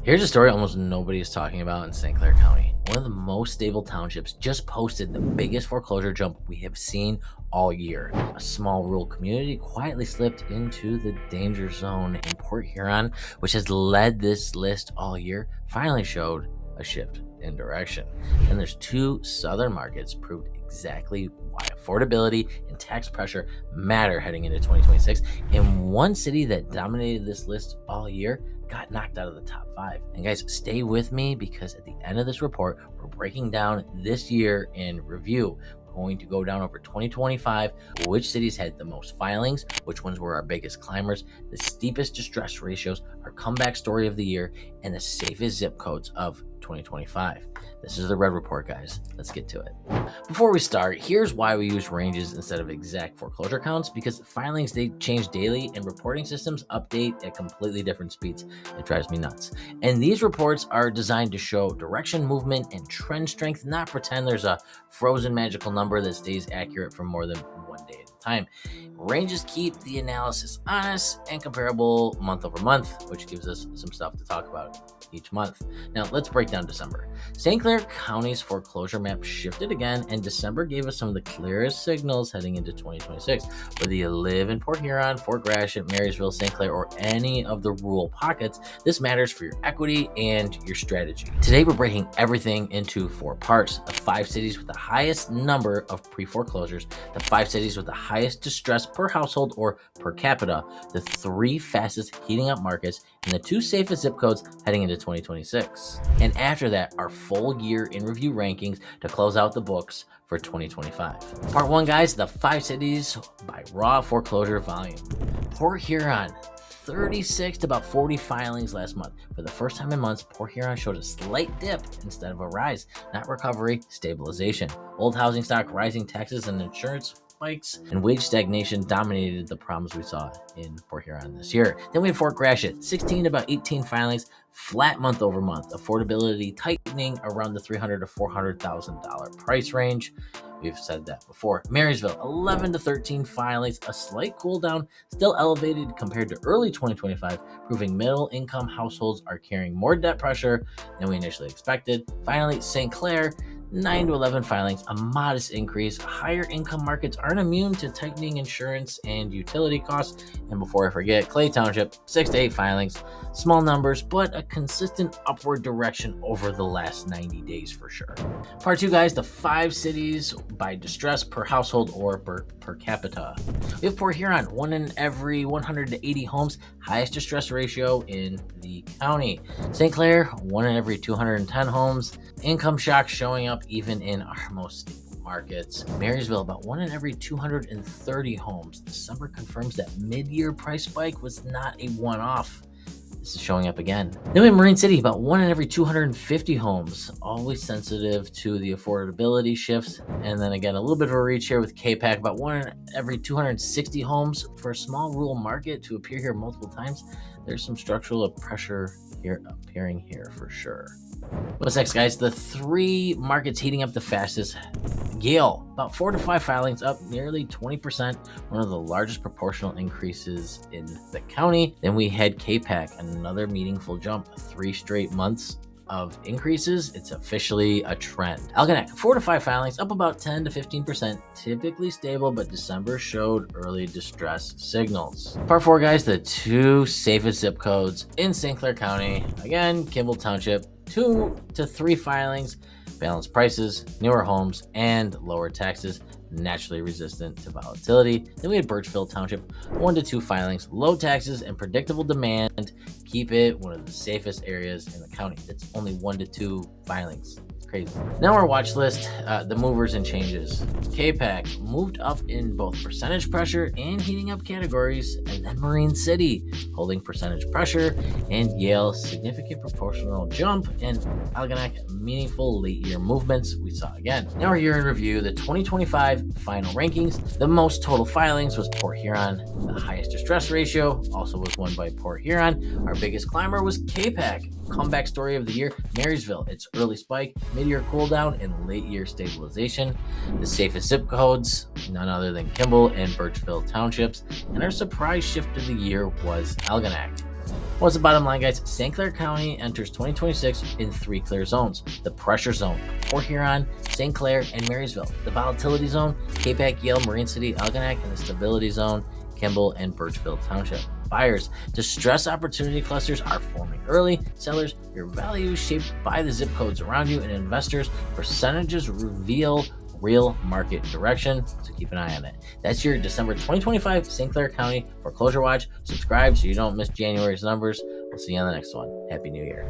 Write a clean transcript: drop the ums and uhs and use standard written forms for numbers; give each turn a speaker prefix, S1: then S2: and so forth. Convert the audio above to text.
S1: Here's a story almost nobody is talking about in St. Clair County. One of the most stable townships just posted the biggest foreclosure jump we have seen all year. A small rural community quietly slipped into the danger zone in Port Huron, which has led this list all year, finally showed a shift in direction. And there's two southern markets proved exactly why affordability and tax pressure matter heading into 2026. And one city that dominated this list all year got knocked out of the top 5. And guys, stay with me because at the end of this report, we're breaking down this year in review. We're going to go down over 2025, which cities had the most filings, which ones were our biggest climbers, the steepest distress ratios, our comeback story of the year, and the safest zip codes of 2025. This is the Red Report, guys. Let's get to it. Before we start, here's why we use ranges instead of exact foreclosure counts, because filings, they change daily and reporting systems update at completely different speeds. It drives me nuts. And these reports are designed to show direction, movement, and trend strength, not pretend there's a frozen magical number that stays accurate for more than one day at a time. Ranges keep the analysis honest and comparable month over month, which gives us some stuff to talk about each month. Now, let's break down December. St. Clair County's foreclosure map shifted again, and December gave us some of the clearest signals heading into 2026. Whether you live in Port Huron, Fort Gratiot, Marysville, St. Clair, or any of the rural pockets, this matters for your equity and your strategy. Today, we're breaking everything into 4 parts. The 5 cities with the highest number of pre-foreclosures, the 5 cities with the highest distress per household or per capita, the 3 fastest heating up markets, and the 2 safest zip codes heading into 2026. And after that, our full year in review rankings to close out the books for 2025. Part 1, guys, the 5 cities by raw foreclosure volume. Port Huron, 36 to about 40 filings last month. For the first time in months, Port Huron showed a slight dip instead of a rise, not recovery, stabilization. Old housing stock, rising taxes and insurance spikes, and wage stagnation dominated the problems we saw in Port Huron this year. Then we had Fort Gratiot, 16 to about 18 filings, flat month over month. Affordability tightening around the $300,000 to $400,000 price range. We've said that before. Marysville, 11 to 13 filings, a slight cool down, still elevated compared to early 2025, proving middle income households are carrying more debt pressure than we initially expected. Finally, St. Clair, 9 to 11 filings, a modest increase. Higher income markets aren't immune to tightening insurance and utility costs. And before I forget, Clay Township, 6 to 8 filings, small numbers, but a consistent upward direction over the last 90 days for sure. Part 2, guys, the 5 cities by distress per household or per capita. We have Port Huron, 1 in every 180 homes, highest distress ratio in the county. St. Clair, 1 in every 210 homes, income shock showing up even in our most stable markets. Marysville, about 1 in every 230 homes. December confirms that mid-year price spike was not a one-off. This is showing up again. Then we have Marine City, about 1 in every 250 homes, always sensitive to the affordability shifts. And then again, a little bit of a reach here with Capac, about 1 in every 260 homes. For a small rural market to appear here multiple times, there's some structural pressure here appearing here for sure. What's next, guys? The 3 markets heating up the fastest. Yale, about 4 to 5 filings, up nearly 20%, one of the largest proportional increases in the county. Then we had Capac, another meaningful jump, 3 straight months of increases. It's officially a trend. Algonac, 4 to 5 filings, up about 10 to 15%, typically stable, but December showed early distress signals. Part 4, guys, the 2 safest zip codes in St. Clair County. Again, Kimball Township, 2 to 3 filings, balanced prices, newer homes, and lower taxes, naturally resistant to volatility. Then we had Burtchville Township, 1 to 2 filings, low taxes, and predictable demand. Keep it one of the safest areas in the county. It's only 1 to 2 filings. Crazy. Now our watch list, the movers and changes. Capac moved up in both percentage pressure and heating up categories, and then Marine City holding percentage pressure, and Yale significant proportional jump, and Algonac meaningful late year movements we saw again. Now we're here in review the 2025 final rankings. The most total filings was Port Huron. The highest distress ratio also was won by Port Huron. Our biggest climber was Capac. Comeback story of the year, Marysville, its early spike, mid-year cool down, and late-year stabilization. The safest zip codes, none other than Kimball and Burtchville townships. And our surprise shift of the year was Algonac. What's the bottom line, guys? St. Clair County enters 2026 in 3 clear zones. The pressure zone, Port Huron, St. Clair, and Marysville. The volatility zone, Capac, Yale, Marine City, Algonac, and the stability zone, Kimball and Burtchville Township. Buyers, distress opportunity clusters are forming early. Sellers, your value is shaped by the zip codes around you. And investors, percentages reveal real market direction, so keep an eye on it. That's your December 2025 St. Clair County Foreclosure Watch. Subscribe so you don't miss January's numbers. We'll see you on the next one. Happy New Year.